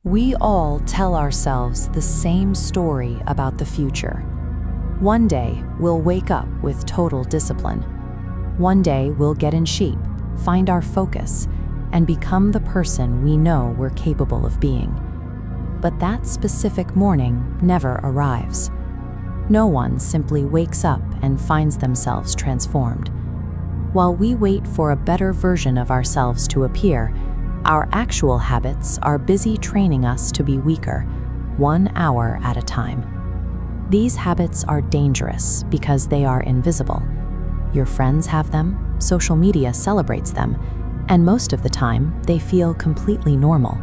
We all tell ourselves the same story about the future. One day, we'll wake up with total discipline. One day, we'll get in shape, find our focus, and become the person we know we're capable of being. But that specific morning never arrives. No one simply wakes up and finds themselves transformed. While we wait for a better version of ourselves to appear, our actual habits are busy training us to be weaker, 1 hour at a time. These habits are dangerous because they are invisible. Your friends have them, social media celebrates them, and most of the time, they feel completely normal.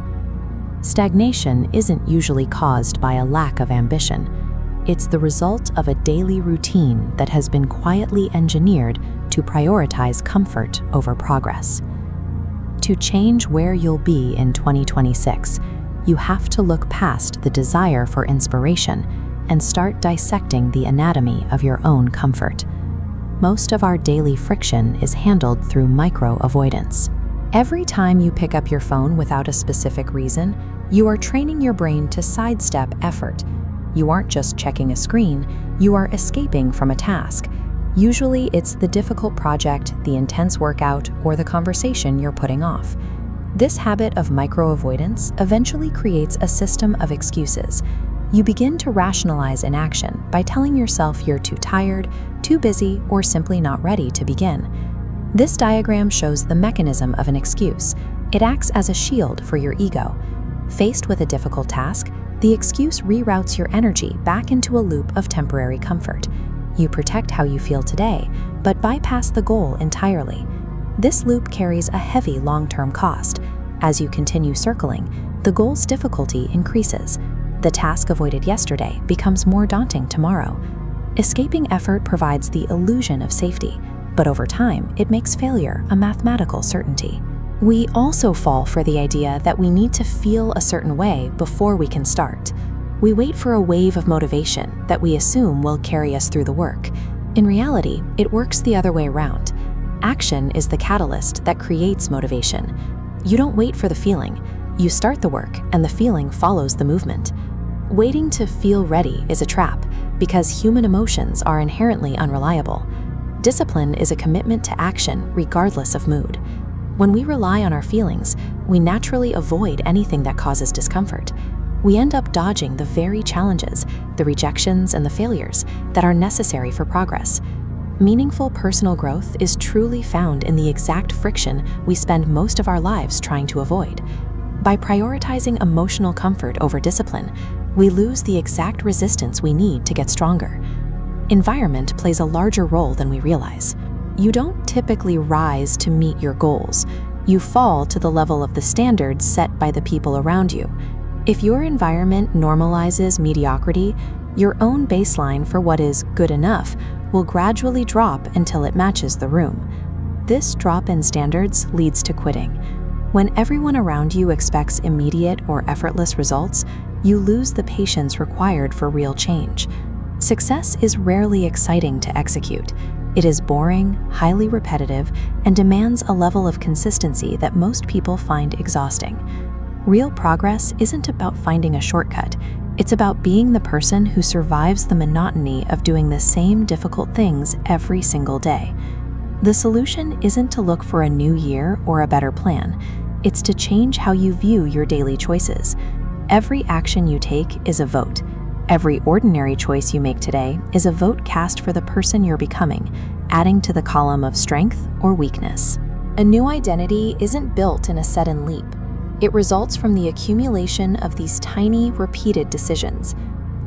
Stagnation isn't usually caused by a lack of ambition. It's the result of a daily routine that has been quietly engineered to prioritize comfort over progress. To change where you'll be in 2026, you have to look past the desire for inspiration and start dissecting the anatomy of your own comfort. Most of our daily friction is handled through micro-avoidance. Every time you pick up your phone without a specific reason, you are training your brain to sidestep effort. You aren't just checking a screen, you are escaping from a task. Usually, it's the difficult project, the intense workout, or the conversation you're putting off. This habit of micro-avoidance eventually creates a system of excuses. You begin to rationalize inaction by telling yourself you're too tired, too busy, or simply not ready to begin. This diagram shows the mechanism of an excuse. It acts as a shield for your ego. Faced with a difficult task, the excuse reroutes your energy back into a loop of temporary comfort. You protect how you feel today, but bypass the goal entirely. This loop carries a heavy long-term cost. As you continue circling, the goal's difficulty increases. The task avoided yesterday becomes more daunting tomorrow. Escaping effort provides the illusion of safety, but over time, it makes failure a mathematical certainty. We also fall for the idea that we need to feel a certain way before we can start. We wait for a wave of motivation that we assume will carry us through the work. In reality, it works the other way around. Action is the catalyst that creates motivation. You don't wait for the feeling. You start the work, and the feeling follows the movement. Waiting to feel ready is a trap because human emotions are inherently unreliable. Discipline is a commitment to action regardless of mood. When we rely on our feelings, we naturally avoid anything that causes discomfort. We end up dodging the very challenges, the rejections, and the failures that are necessary for progress. Meaningful personal growth is truly found in the exact friction we spend most of our lives trying to avoid. By prioritizing emotional comfort over discipline, we lose the exact resistance we need to get stronger. Environment plays a larger role than we realize. You don't typically rise to meet your goals. You fall to the level of the standards set by the people around you. If your environment normalizes mediocrity, your own baseline for what is good enough will gradually drop until it matches the room. This drop in standards leads to quitting. When everyone around you expects immediate or effortless results, you lose the patience required for real change. Success is rarely exciting to execute. It is boring, highly repetitive, and demands a level of consistency that most people find exhausting. Real progress isn't about finding a shortcut. It's about being the person who survives the monotony of doing the same difficult things every single day. The solution isn't to look for a new year or a better plan. It's to change how you view your daily choices. Every action you take is a vote. Every ordinary choice you make today is a vote cast for the person you're becoming, adding to the column of strength or weakness. A new identity isn't built in a sudden leap. It results from the accumulation of these tiny, repeated decisions.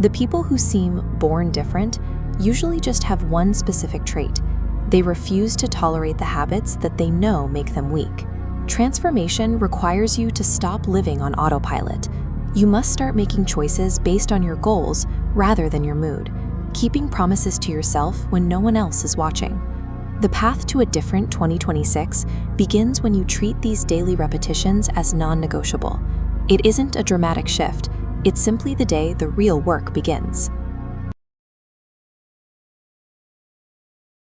The people who seem born different usually just have one specific trait. They refuse to tolerate the habits that they know make them weak. Transformation requires you to stop living on autopilot. You must start making choices based on your goals rather than your mood, keeping promises to yourself when no one else is watching. The path to a different 2026 begins when you treat these daily repetitions as non-negotiable. It isn't a dramatic shift, it's simply the day the real work begins.